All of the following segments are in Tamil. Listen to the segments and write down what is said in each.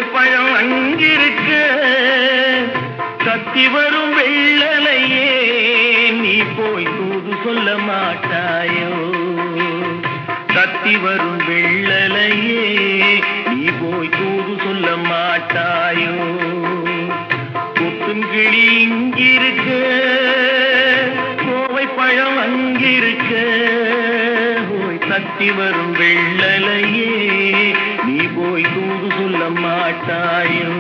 பழம் அங்கிருக்க கத்தி வரும் வெள்ளலையே நீ போய் தூது சொல்ல மாட்டாயோ கத்தி வரும் வெள்ளலையே நீ போய் தூது சொல்ல மாட்டாயோ கொத்துங்கிளி இங்கிருக்க கோவை பழம் அங்கிருக்க போய் கத்தி வரும் வெள்ளலையே நீ போய் தூது சொல்ல மாட்டாயோ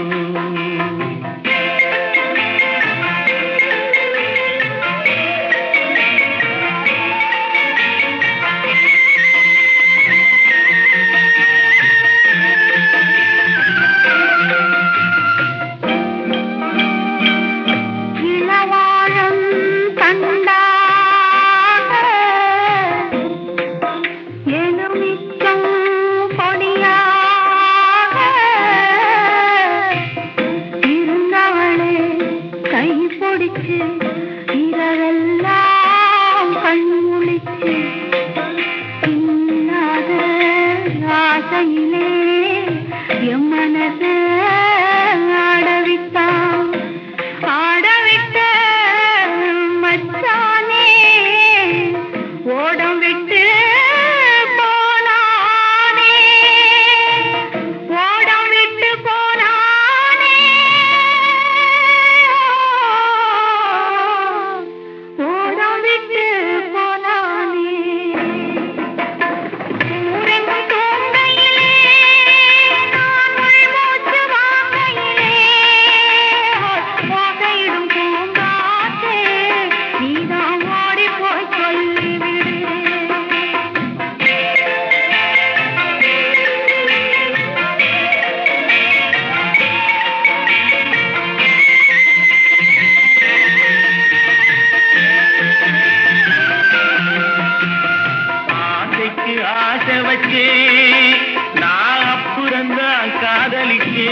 நான் அப்புறந்தான் காதலிக்கே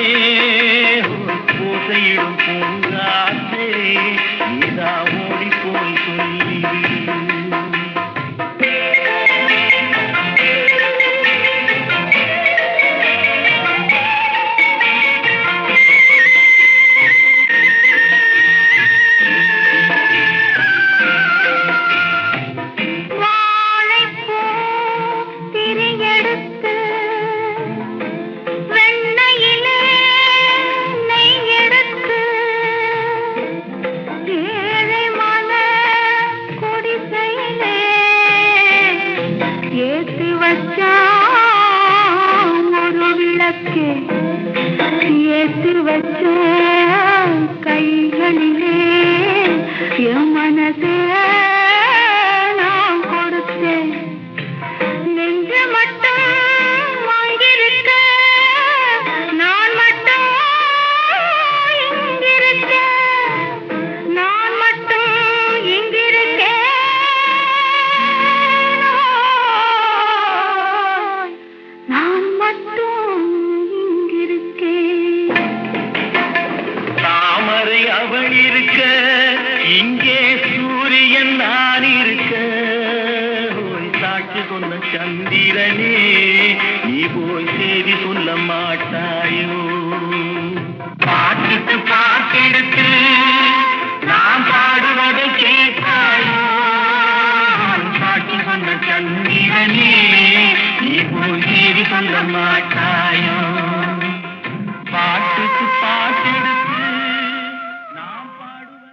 பூசையிடும் பூங்காற்றே நீதான் ஓடி போய் சொல்லி ஏத்து வச்ச கைகளிலே என் மனசே நான் கொடுத்தேன் நெஞ்சு மட்டும் வாங்கியிருக்க நான் மட்டும் இங்கிருக்க நான் மட்டும் இங்கிருக்கேன் நான் மட்டும் தாமரை அவள் இருக்க இங்கே சூரியன் நான் இருக்க சாட்சி சொன்ன சந்திரனே நீ போய் செய்தி சொல்ல மாட்டாயோ பாட்டுக்கு பாட்டெடுத்து நாம் பாடுவதை கேட்பாயோ சாட்சி சொன்ன சந்திரனே நீ போய் செய்தி சொல்ல மாட்டாயோ பாட்டுக்கு பாட்டெடுத்து நாம் பாடுவதை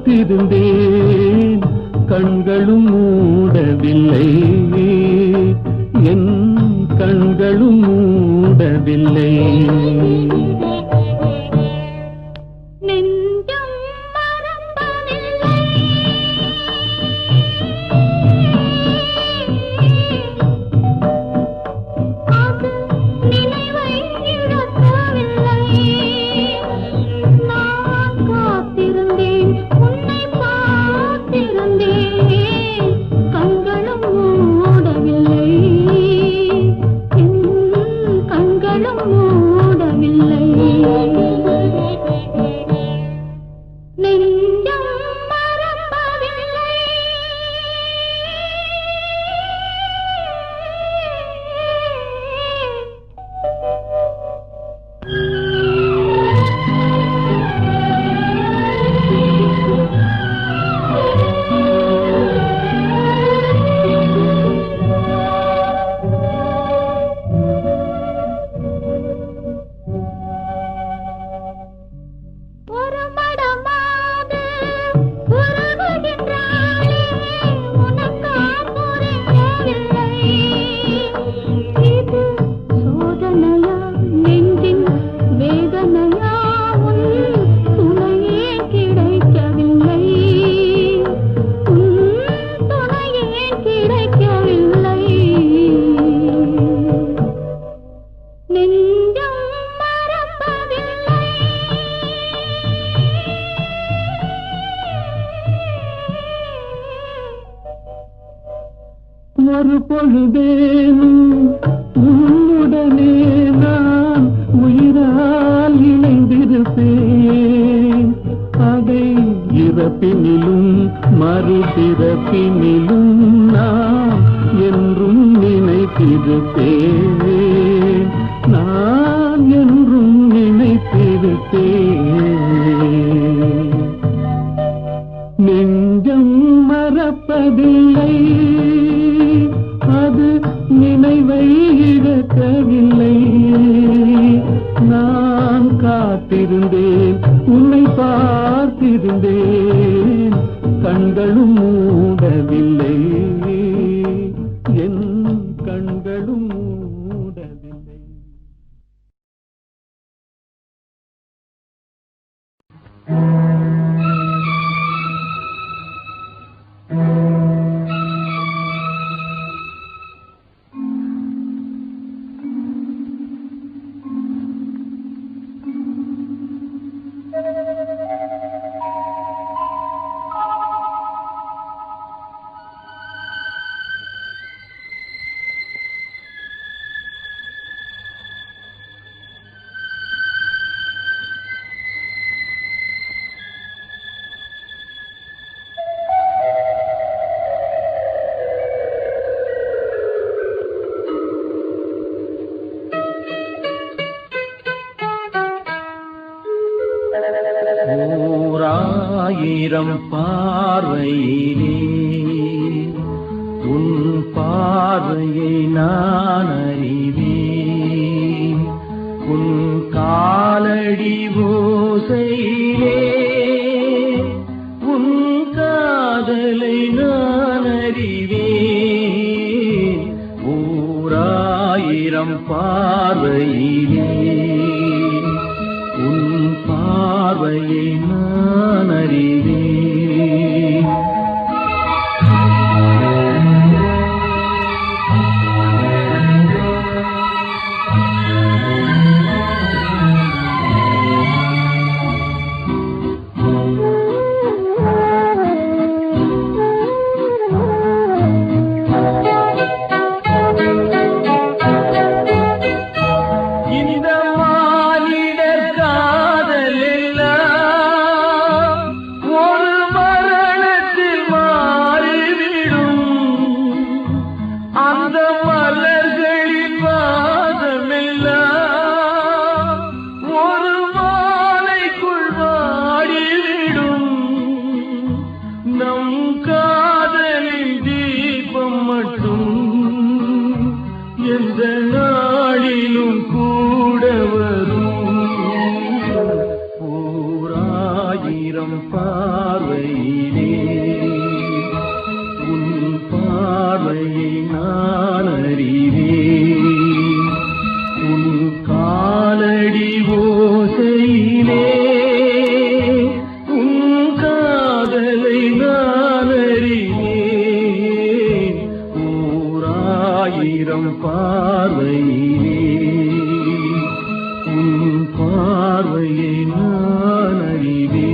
பார்த்திருந்தேன் கண்களும் மூடவில்லை என் கண்களும் மூடவில்லை ஒரு பொழுதேனும் உன்னுடனே நான் உயிரால் இணைந்திருப்பேன் அதை இறப்பினிலும் மறுபிறப்பினிலும் நான் என்றும் நினைத்திருப்பேன் நான் என்றும் நினைத்திருப்பேன் நெஞ்சம் மறப்பதில்லை அது நினைவை இழக்கவில்லை நான் காத்திருந்தேன் உன்னை பார்த்திருந்தேன் கண்களும் மூடவில்லை என் கண்களும் மூடவில்லை ஓராயிரம் பார்வையிலே உன் பார்வையை நான் அறிவேன் உன் காலடி ஓசையிலே உன் காதலை நான் அறிவேன் ஓராயிரம் பார்வையிலே உன் பார்வையை நான் அறிவேன் ஒரு பார்வையிலே உன் பார்வையை நான் அறிவேன்.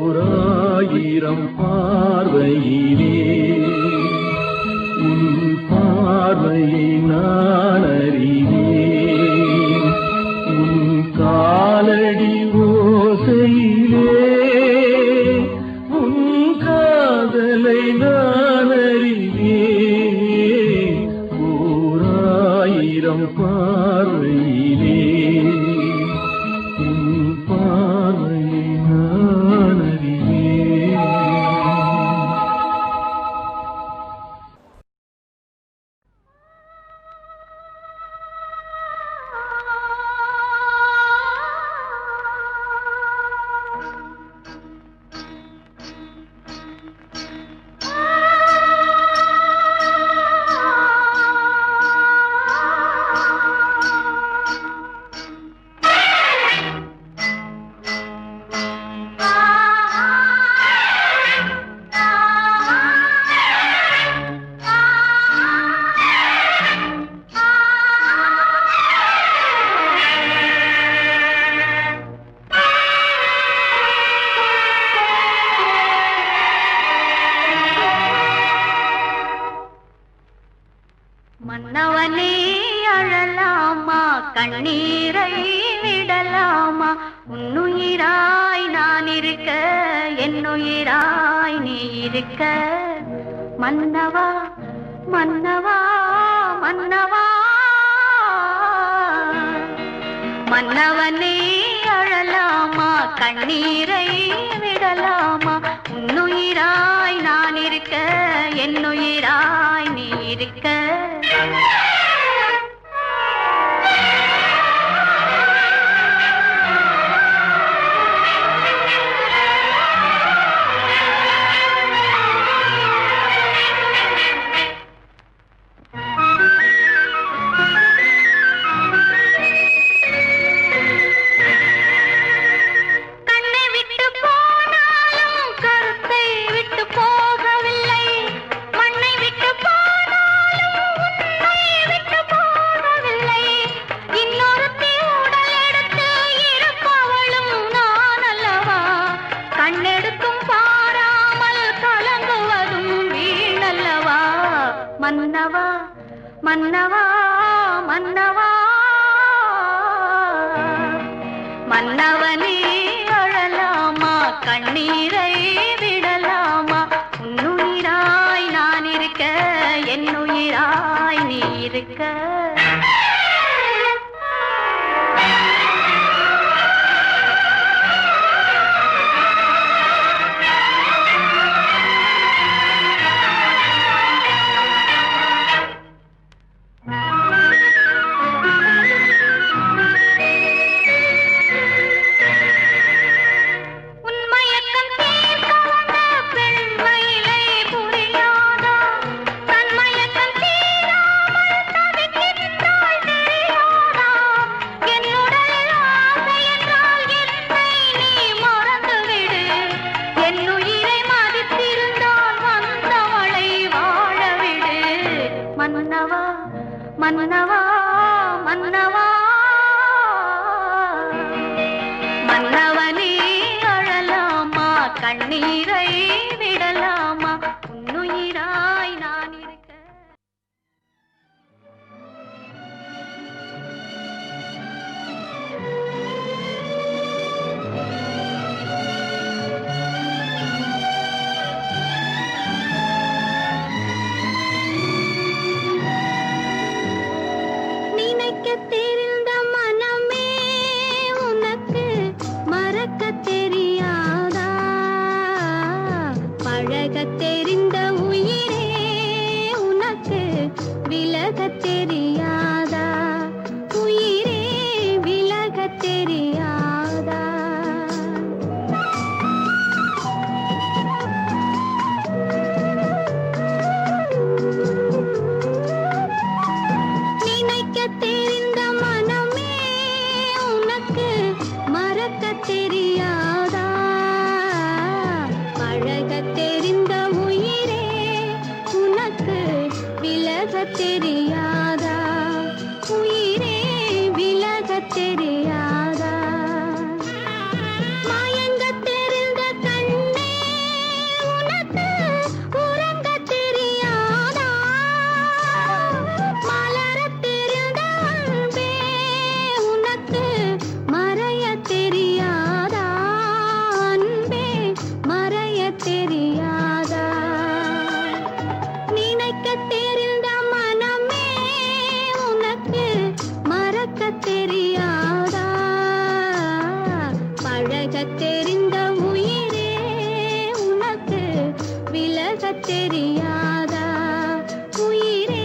ஓராயிரம் பார்வையிலே உன் பார்வையை நான் அறிவேன். உன் காலடி ஓசையிலே உன் காதலை நான் அறிவேன். ஓராயிரம் பார்வையிலே உன் பார்வையை நான் அறிவேன். மன்னவனே அழலாமா, கண்ணீரை விடலாமா, உன்னுயிராய் நான் இருக்க, என்னுயிராய் நீ இருக்க. மன்னவா மன்னவா மன்னவா, மன்னவனே அழலாமா, கண்ணீரை விடலாமா, உன்னுயிராய் நான் இருக்க, என்னுயிராய் நீ இருக்க. மன்னவா மன்னவா மன்னவா, மன்னவனே அழலாமா, கண்ணீரை விடலாமா, உன்னுயிராய் நான் இருக்க, என்னுயிராய் நீ இருக்க. மன்னவா மன்னவா மன்னவா, மன்னவனே அழலாமா, கண்ணீரை விடலாமா, உன்னுயிர் விலகத் தெரிந்த உயிரே உனக்கு விலகத் தெரியாதா உயிரே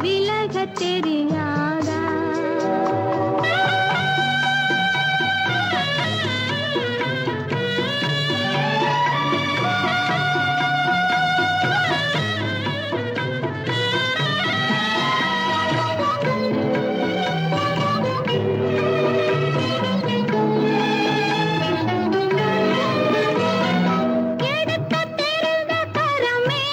விலகத் தெரியாதா எடுக்கத் தெரிந்த கரமே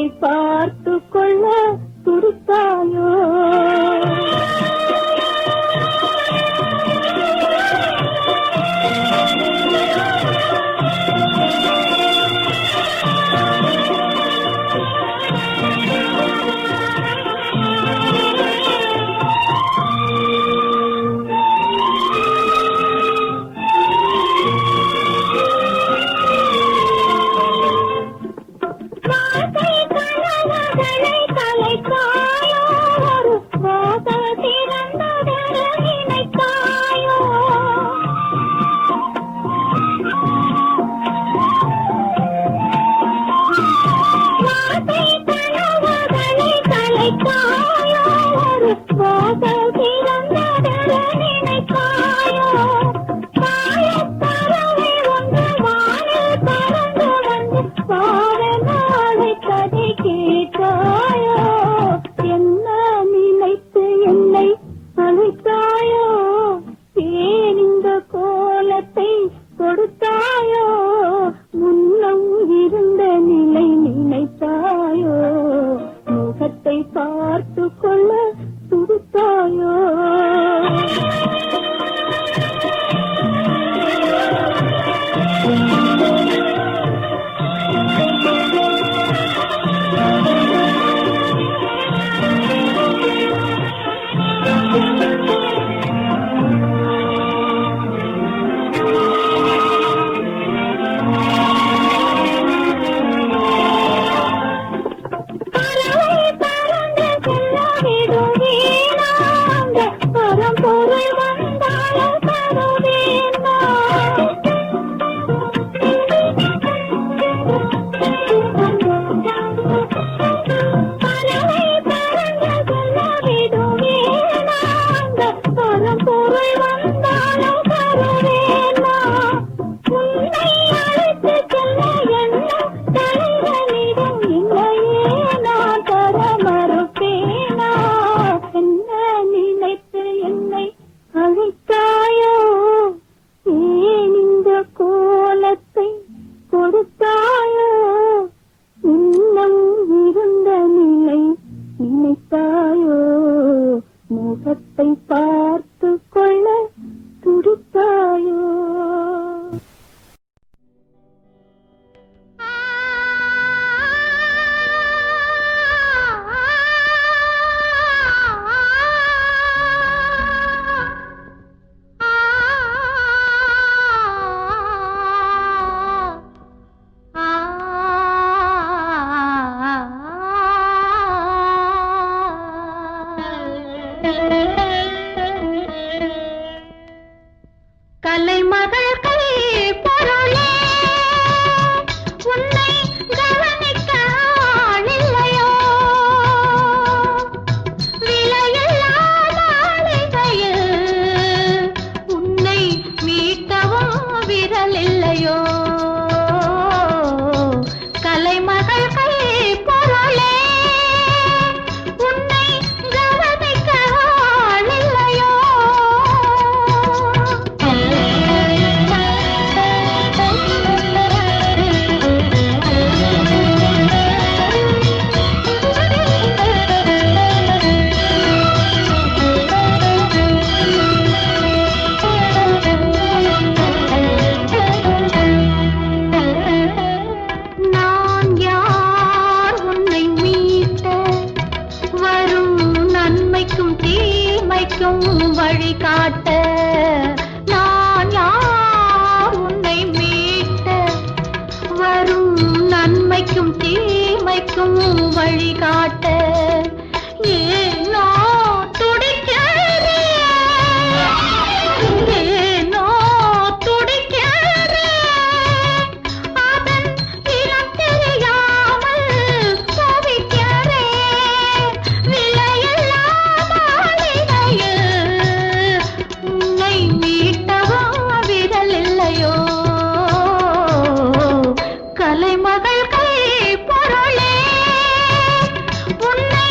முகத்தை பார்த்து கொள்ள துடித்தாயோ பார்த்து கொள்ள துடித்தாயோ முகத்தை பார்த்து கொள்ள துடித்தாயோ கலைமகள் கை பொருளே உன்னை கவனிக்க ஆளில்லையோ விலையில்லா மாளிகையில் உன்னை மீட்டவும் விரலில்லையோ கலைமகள் கை பொருளே உன்னை கவனிக்க ஆளில்லையோ வழிகாட்ட நான் யார் உன்னை மீட்ட வரும் நன்மைக்கும் தீமைக்கும் வழிகாட்ட ஏனோ துடிக்கிறேன் ஏனோ துடிக்கிறேன் அதன் இனம் தெரியாமல் தவிக்கிறேன் விலையில்லா மாளிகையில் உன்னை மீட்டவா விரலில்லையோ கலைமகள் கை பொருளே உன்னை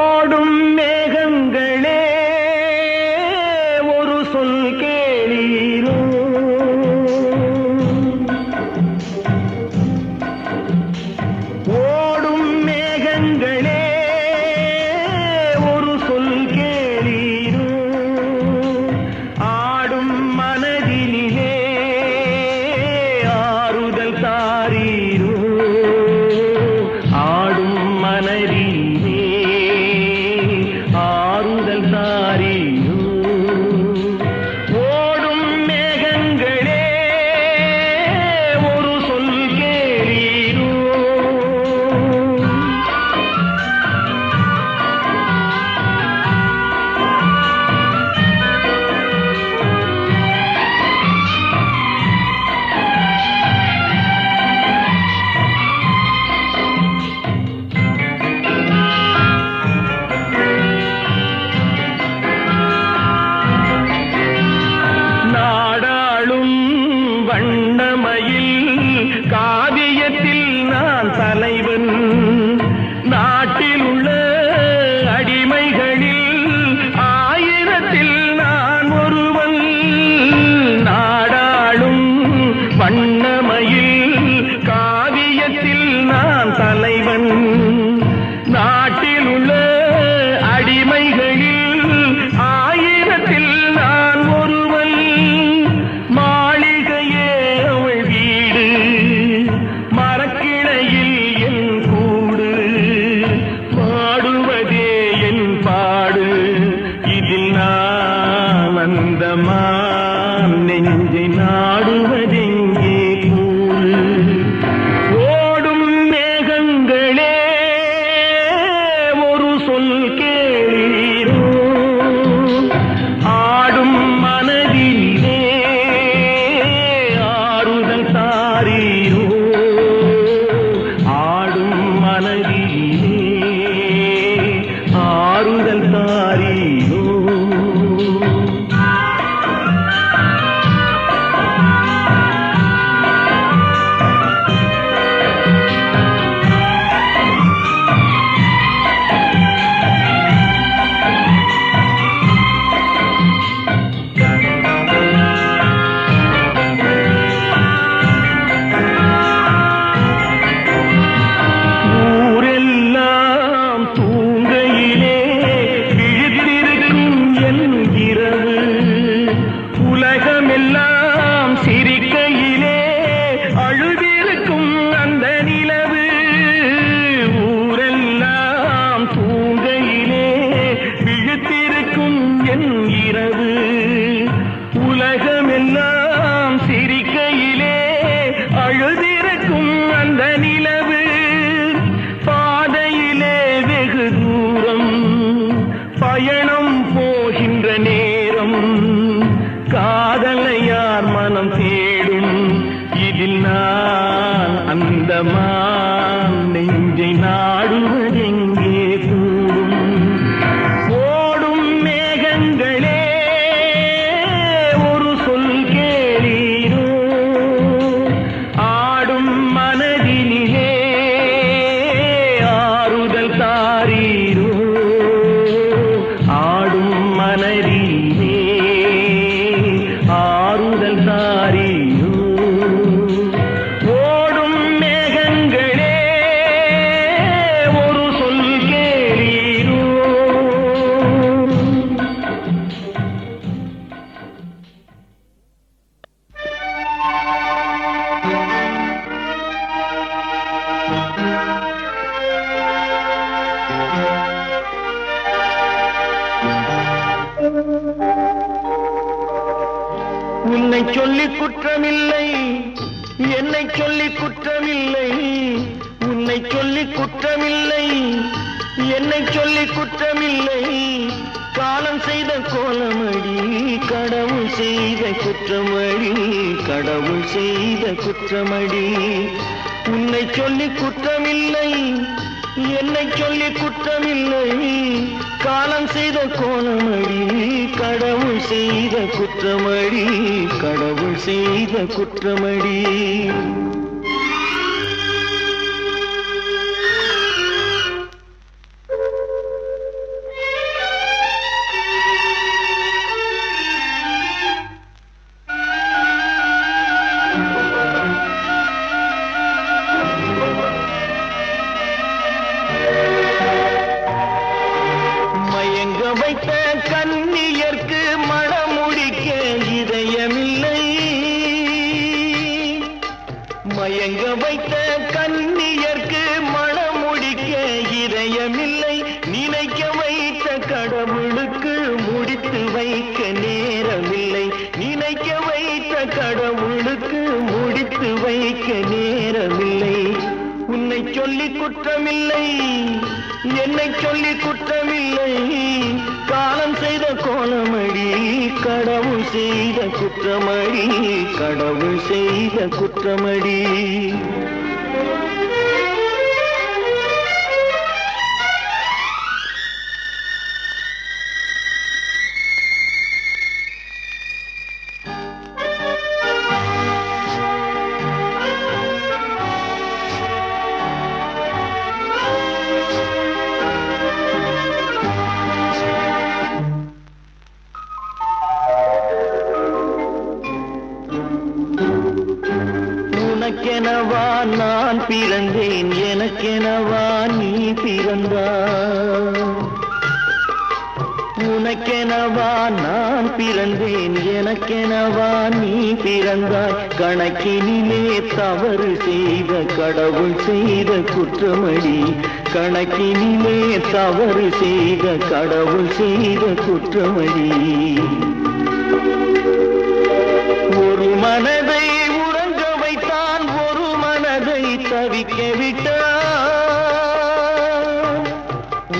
ஓடும் மேகங்களே ஒரு சொல் கேளீரோ ஓடும் மேகங்களே ஒரு சொல் கேளீரோ ஆடும் மனதினிலே ஆறுதல் தாரீரோ ஆடும் மனதினிலே ஆறுதல் தாரீரோ ஓடும் மேகங்களே ஒரு சொல் கேளீரோ நாடாளும் வண்ணமயில் காவியத்தில் நான் தலைவன் நாட்டில் உள்ள அடிமைகளில் ஆயிரத்தில் நான் ஒருவன் நாடாளும் வண்ணமயில் காவியத்தில் நான் தலைவன் நாட்டில் உள்ள அடிமைகளில் ஆயிரத்தில் நான் ஒருவன் மாளிகையே அவள் வீடு மரக்கிளையில் என் கூடு பாடுவதே என் பாடு இதில் நான் அந்தமான் நெஞ்சை நாடுவதெங்கே கூறு ஓடும் மேகங்களே ஒரு சொல் கேளீரோ ஆடும் மனதிலே ஆறுதல் தாரீரோ ஆடும் மனதிலே ஆறுதல் தாரீரோ ஊரெல்லாம் தூங்கையிலே விழித்திருக்கும் என் இரவு உலகமெல்லாம் சிரிக்கையிலே அழுதிருக்கும் அந்த நிலவு ஊரெல்லாம் தூங்கையிலே விழித்திருக்கும் என் இரவு உலகமெல்லாம் சிரிக்கையிலே அழுதிருக்கும் அந்த நிலவு பாதையிலே வெகு தூரம் பயணம் போகின்ற நேரம் காதலை யார் மனம் தேடும் இதில் நான் அந்தமான் நெஞ்சை நாடுவதெங்கே கூடும் ஓடும் மேகங்களே ஒரு சொல் கேளீரோ ஆடும் மனதினிலே ஆறுதல் தாரீரோ ஆடும் மனதினிலே ஆறுதல் தாரீரோ ஓடும் மேகங்களே ஒரு சொல் கேளீரோ உன்னை சொல்லி குற்றமில்லை என்னை சொல்லி குற்றமில்லை உன்னை சொல்லி குற்றமில்லை என்னை சொல்லி குற்றமில்லை காலம் செய்த கோலமடி கடவுள் செய்த குற்றமடி கடவுள் செய்த குற்றமடி உன்னை சொல்லி குற்றமில்லை என்னை சொல்லி குற்றமில்லை காலம் செய்த கோலமடி கடவுள் செய்த குற்றமடி கடவுள் செய்த குற்றமடி வைத்த கன்னியர்க்கு மணமுடிக்க இதயமில்லை. மயங்க வைத்த கன்னியர்க்கு மணமுடிக்க இதயமில்லை. நினைக்க வைத்த கடவுளுக்கு முடித்து வைக்க நேரமில்லை. நினைக்க வைத்த கடவுளுக்கு முடித்து வைக்க நேரமில்லை. உன்னை சொல்லி குற்றமில்லை, என்னை சொல்லி குற்றமில்லை. காலம் செய்த கோலமடி, கடவுள் செய்த குற்றமடி, கடவுள் செய்த குற்றமடி. உனக்கெனவா நான் பிறந்தேன், எனக்கெனவா நீ பிறந்தாய். உனக்கெனவா நான் பிறந்தேன், எனக்கெனவா நீ பிறந்தாய். கணக்கினிலே தவறு செய்த கடவுள் செய்த குற்றமடி. கணக்கினிலே தவறு செய்த கடவுள் செய்த குற்றமடி. ஒரு மனதை உறங்க வைத்தான், ஒரு மனதை தவிக்க விட்டான்.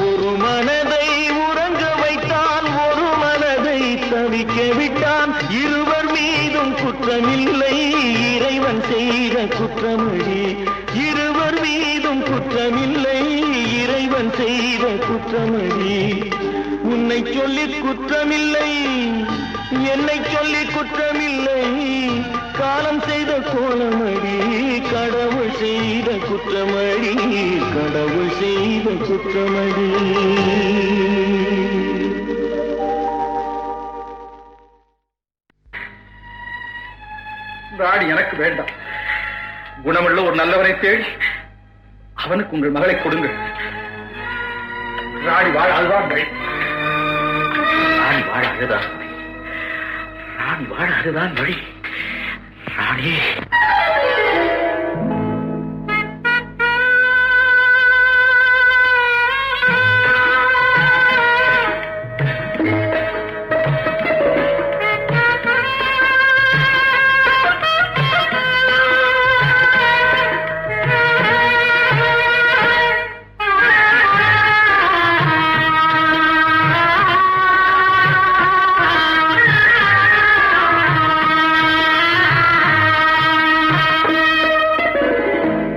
ஒரு மனதை உறங்க வைத்தான், ஒரு மனதை தவிக்க விட்டான். இருவர் மீதும் குற்றமில்லை, இறைவன் செய்த குற்றமடி. இருவர் மீதும் குற்றமில்லை, இறைவன் செய்த குற்றமடி. உன்னை சொல்லி குற்றமில்லை, என்னை சொல்லி குற்றமில்லை. காலம் செய்த கோலமடி, கடவுள் செய்த குற்றமடி, கடவுள் செய்த குற்றமடி. ராணி எனக்கு வேண்டாம். குணமுள்ள ஒரு நல்லவரை தேடி அவனுக்கு உங்கள் மகளை கொடுங்கள். ராணி வாழ அதுதான் வழி. ராணி வாழ அதுதான் வழி. ராணி வாழ அதுதான் வழி. ராணி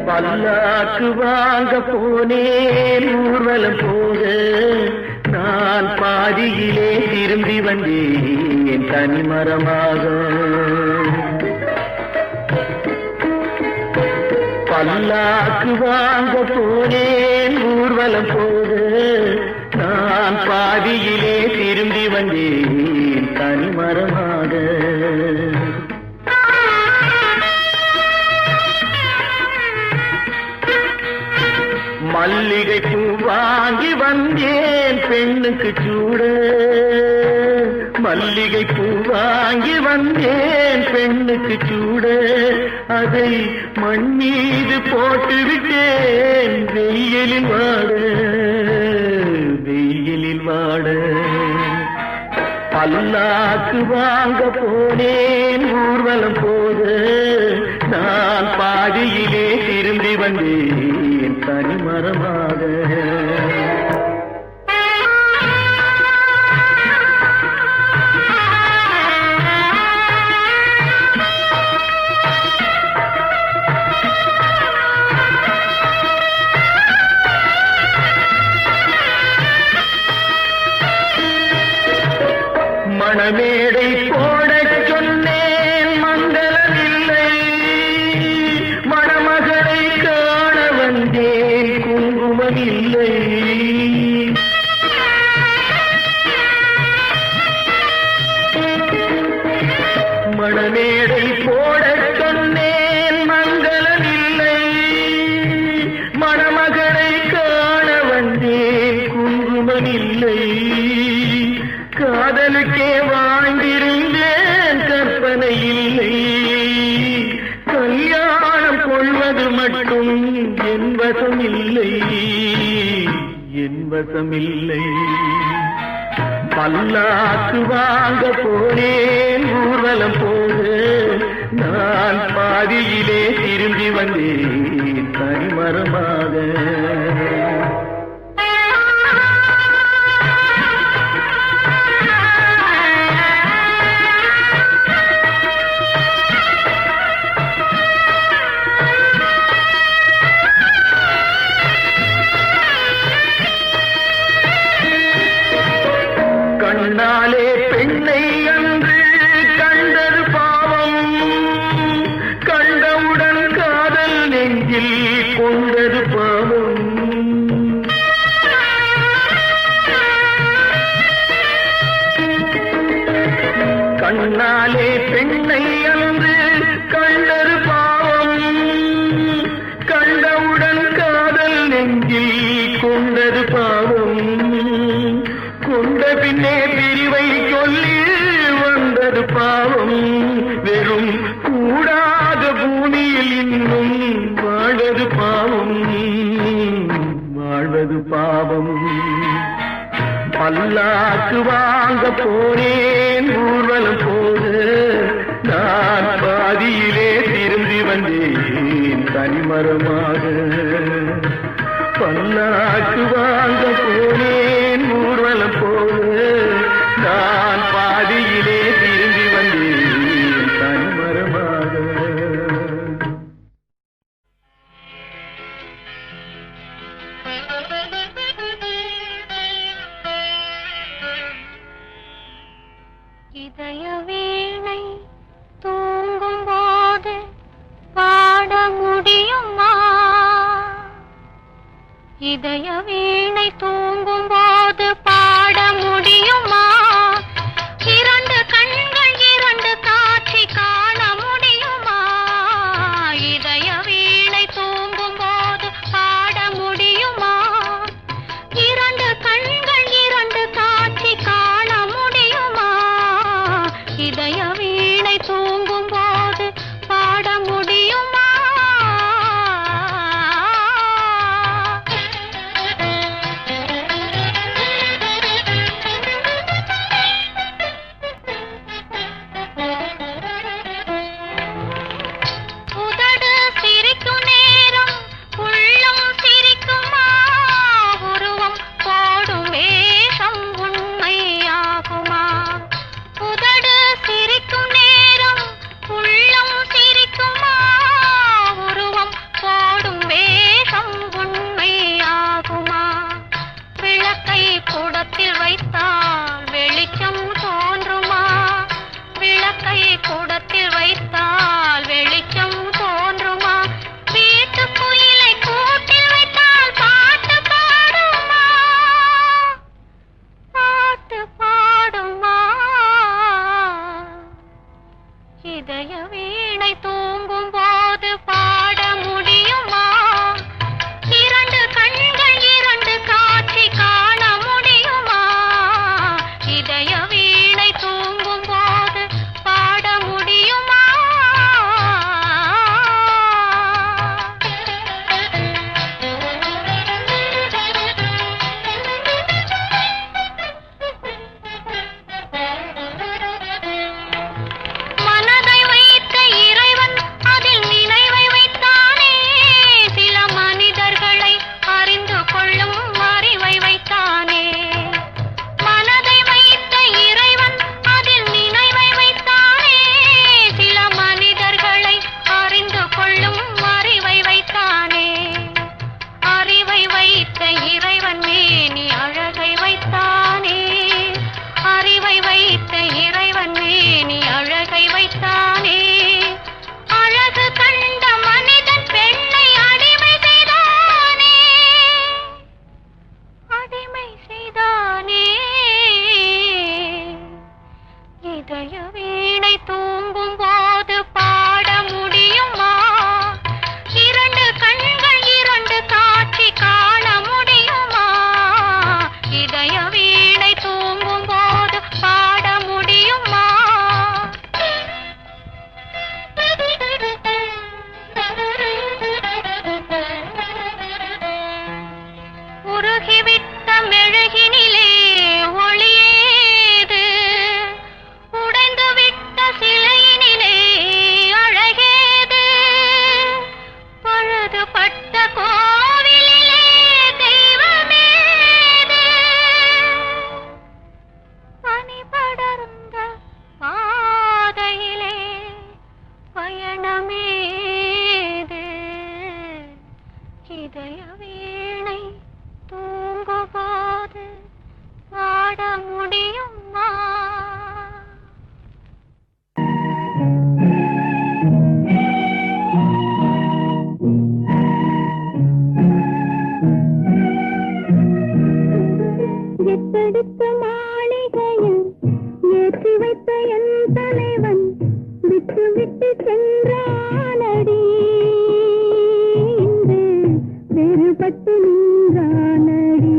பல்லாக்கு வாங்க போனேன் ஊர்வலம் போக, நான் பாதியிலே திரும்பி வந்தேன் தனிமரமாக. பல்லாக்கு வாங்க போனேன் ஊர்வலம் போக, நான் பாதியிலே திரும்பி வந்தேன் தனிமரமாக. மல்லிகை பூ வாங்கி வந்தேன் பெண்ணுக்கு சூட. மல்லிகை பூ வாங்கி வந்தேன் பெண்ணுக்கு சூட. அதை மண் மீது போட்டு விட்டேன் வெயிலில் வாட, வெயிலில் வாட. பல்லாக்கு வாங்க போனேன் ஊர்வலம் போக, நான் பாதியிலே திரும்பி வந்தேன் தனிமரமாக. மணமேடை போடச் சொன்னேன் மங்களமில்லை, மணமகளை காண வந்தேன் குங்குமமில்லை. மணமேடை போடச் சொன்னேன் மங்களமில்லை, மணமகளை காண வந்தேன் குங்குமமில்லை. காதலுக்கே வாழ்ந்திருந்தேன் கற்பனை இல்லை. கல்யாணம் கொள்வது மட்டும் என் வசம் இல்லை, என் வசம் இல்லை. பல்லாக்கு வாங்க போனேன் ஊர்வலம் போக, நான் பாதியிலே திரும்பி வந்தேன் தனிமரமாக. கண்ணாலே பெண்ணை அன்று கண்டது பாவம், கண்டவுடன் காதல் நெஞ்சில் கொண்டது பாவம். கண்ணாலே பெண்ணை அன்று கண்டது பாவம், கண்டவுடன் காதல் நெஞ்சில் கொண்டது பாவம். கொண்ட பின்னே பிரிவை சொல்லி வந்தது பாவம். வெறும் கூடாத பூமியில் இன்னும் வாழ்வது பாவம், வாழ்வது பாவம். பல்லாக்கு வாங்க போனேன் ஊர்வலம் போக, நான் பாதியிலே திரும்பி வந்தேன் தனிமரமாக. பல்லாக்கு வாங்க போனேன் ஊர்வலம் போக, நான் பாதியிலே திரும்பி வந்தேன் தனிமரமாக. இதய வீணை தூங்கும் போது பாட முடியுமா? இதய வீணை தூங்கும் போது பாட முடியுமா? இரண்டு கண்கள் இரண்டு காட்சி காண முடியுமா? இதய வீணை தூங்கும் போது பாட முடியுமா? இரண்டு கண்கள் இரண்டு காட்சி காண முடியுமா? இதய வீணை தூங்கும் போது பாட முடியுமா? பாட முடியுமா? எத்தடுத்த மாளிகையில் ஏற்றி வைத்த என் தலைவன் விட்டு விட்டு சென்றானடி, இன்று வேறுபட்டு நின்றானடி.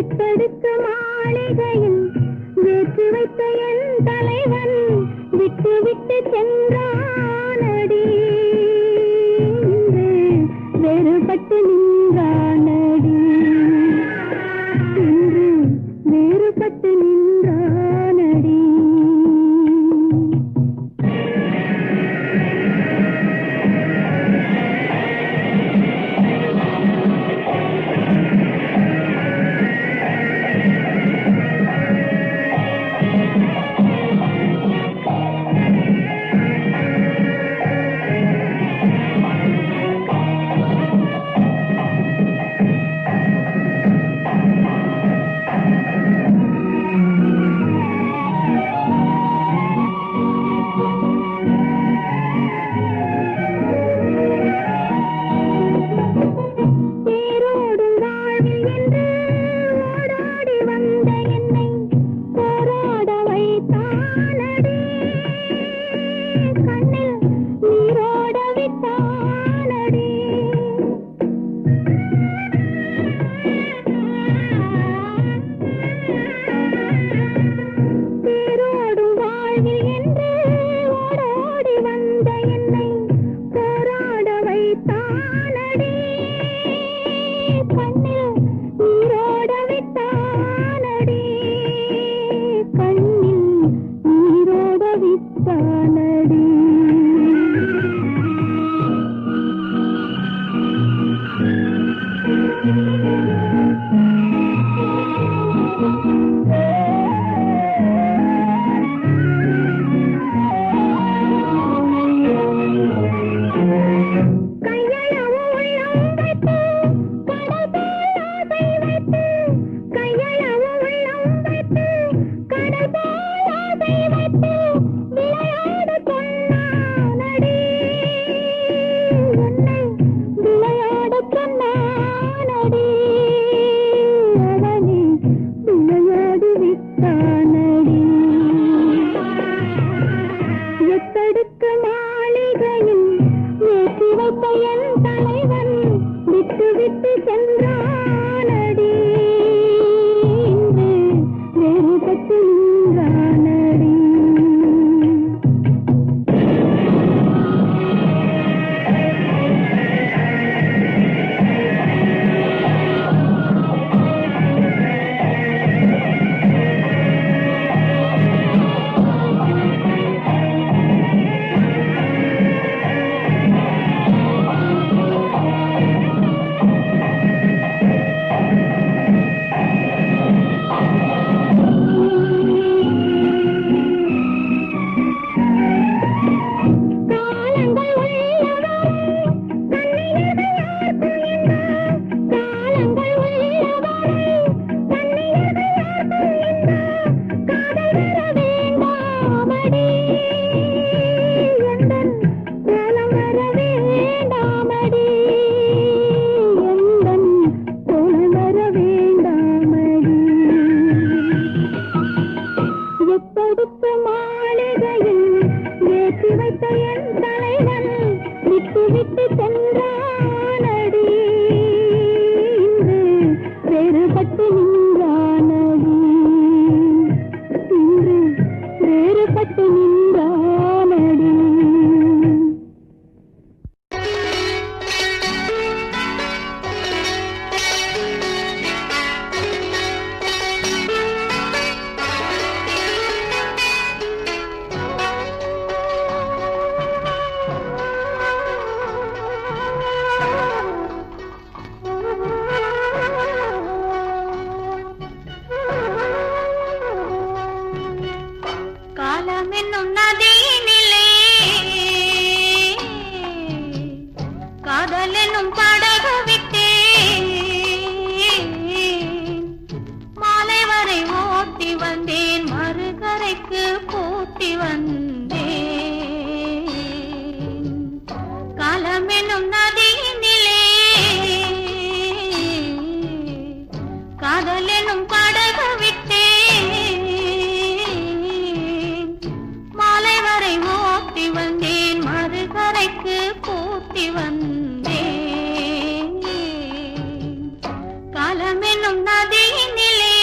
எத்தடுத்த மாளிகையில் ஏற்றி வைத்த என் தலைவன் விட்டு விட்டு சென்றானடி, இன்று வேறுபட்டு நின்றானடி, இன்று வேறுபட்டு நின்றானடி. கூட்டி வந்தேன் காலமெனும் நதியினிலே காதலெனும் படகு விட்டேன் மாலை வரை ஓட்டி வந்தேன் மறுகரைக்கு கூட்டி வந்தேன் காலமெனும் நதியினிலே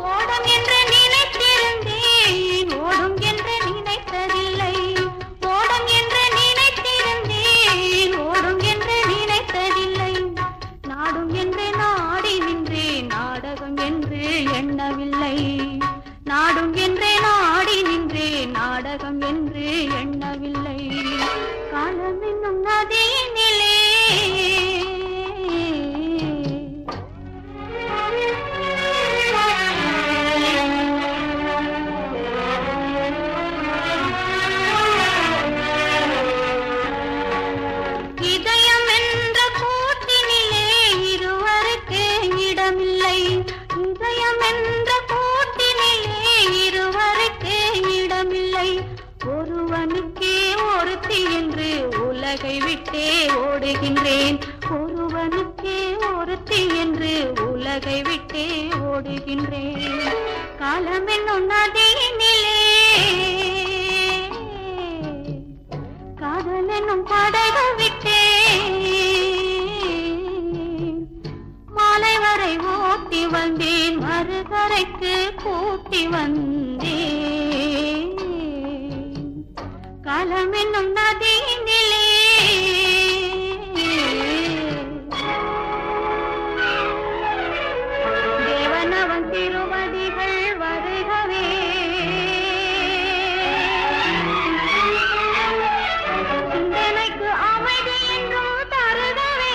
ஓடும் என்று நினைத்திருந்தேன் ஓடும் என்று நினைத்ததில்லை ஓடும் என்று நினைத்திருந்தேன் ஓடும் என்று நினைத்ததில்லை நாடும் என்று நாடி நின்றேன் நாடகம் என்று எண்ணவில்லை நாடும் என்று நாடி நின்றேன் நாடகம் என்று எண்ணவில்லை காலம் என்னும் நதியினிலே இதயம் என்ற கூட்டினிலே இருவருக்கு இடமில்லை இதயம் என்ற கூட்டினிலே இருவருக்கு இடமில்லை ஒருவனுக்கே ஒருத்தி என்று உலகை விட்டே ஓடுகின்றேன் ஒருவனுக்கே ஒருத்தி என்று உலகை விட்டே ஓடுகின்றேன் காலம் என்னும் நதியினிலே காதல் என்னும் படகு விட்டேன் மாலை வரை ஓட்டி வந்தேன் மறுகரைக்கு கூட்டி வந்தேன் காலம் என்னும் நதியினிலே தேவனவன் திருவடிகள் வருகவே சிந்தனைக்கு அமைதி என்றும் தருகவே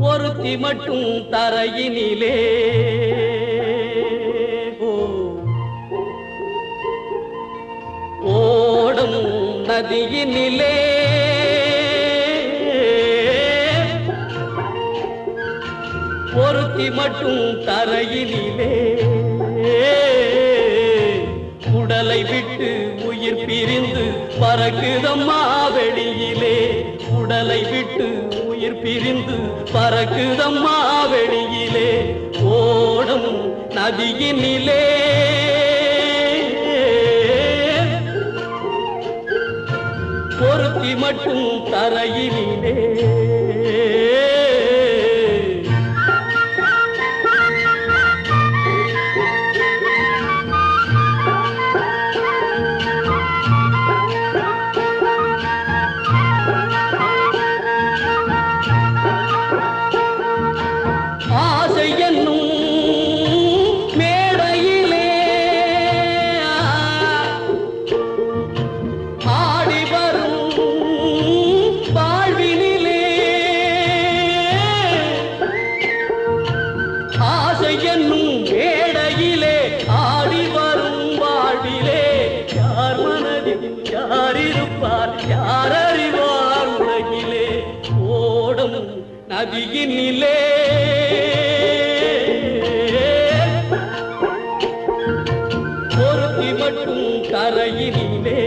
ஒருத்தி மட்டும் தரையினிலே ஓடும் நதியினிலே ஒருத்தி மட்டும் தரையினிலே உடலை விட்டு உயிர் பிரிந்து பறக்குதம்மா வெளியிலே உடலை விட்டு உயிர் பிரிந்து பறக்குதம்மா வெளியிலே ஓடும் நதியினிலே ஒருத்தி மட்டும் தரையினிலே நதியினிலே ஒருத்தி மட்டும் கரையினிலே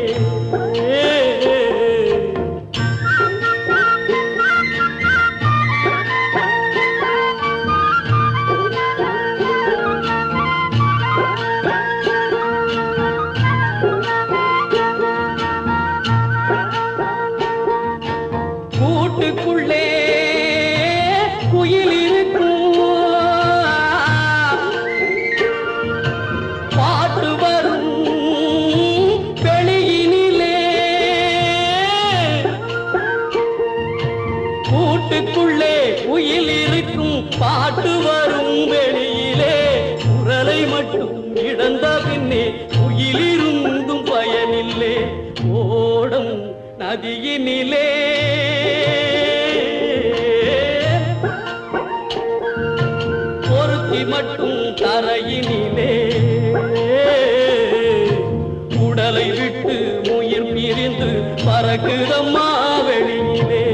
கூட்டுக்குள்ளே உயில் இருக்கும் பாட்டு வரும் வெளியிலே குரலை மட்டும் இழந்த பின்னே உயிலிருந்தும் பயனில்லை ஓடும் நதியினிலே ஒருத்தி மட்டும் தரையினிலே உடலை விட்டு உயிர் பிரிந்து பறக்குதம்மா வெளியிலே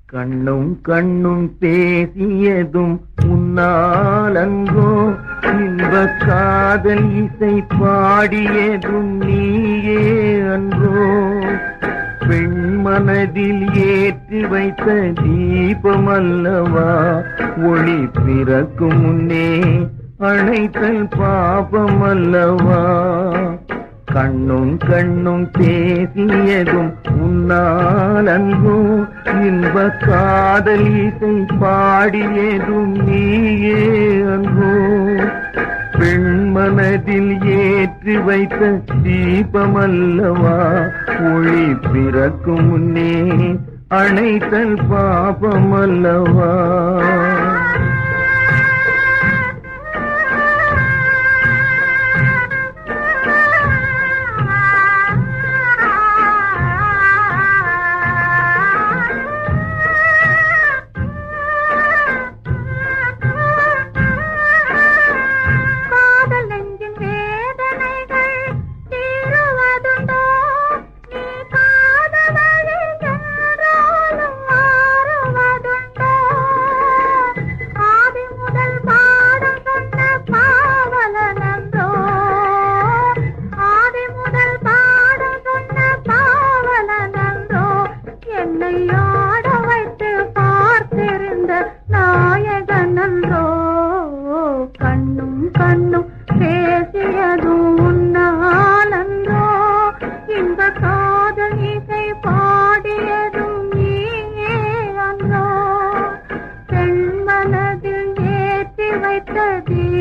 கண்ணும் கண்ணும் பேசியதும் உன்னாலங்கோ இன்ப காதல் இசை பாடியதும் நீயே அன்றோ பெண்மனதில் ஏற்றி வைத்த தீபமல்லவா ஒளி பிறக்கும் முன்னே அணைத்தல் பாபமல்லவா கண்ணும் கண்ணும் பேசியதும் உன்னாலங்கோ இன்ப காதல் இசை பாடியதும் நீயே அன்போ பெண்மனதில் ஏற்றி வைத்த தீபமல்லவா ஒளி பிறக்கும் முன்னே அணைத்தல் பாபமல்லவா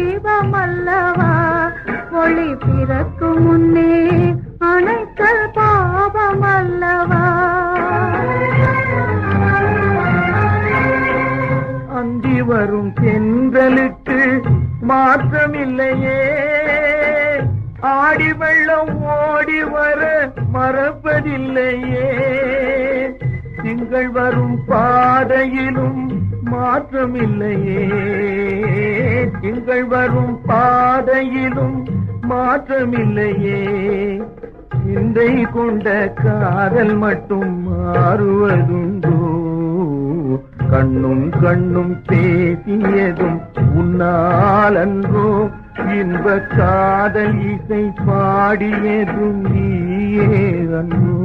தீபமல்லவா ஒளி பிறக்கும் முன்னே அணைத்தல் பாவமல்லவா அந்தி வரும் தென்றலுக்கு மாற்றமில்லையே, ஆடி வெள்ளம் ஓடி வர மறப்பதில்லையே, திங்கள் வரும் பாதையிலும் மாற்றமில்லையே, திங்கள் வரும் பாதையிலும் மாற்றமில்லையே, சிந்தை கொண்ட காதல் மட்டும் மாறுவதுண்டோ, கண்ணும் கண்ணும் பேசியதும் உன்னாலன்றோ, இன்ப காதல் இசை பாடியதும் நீயே அன்றோ.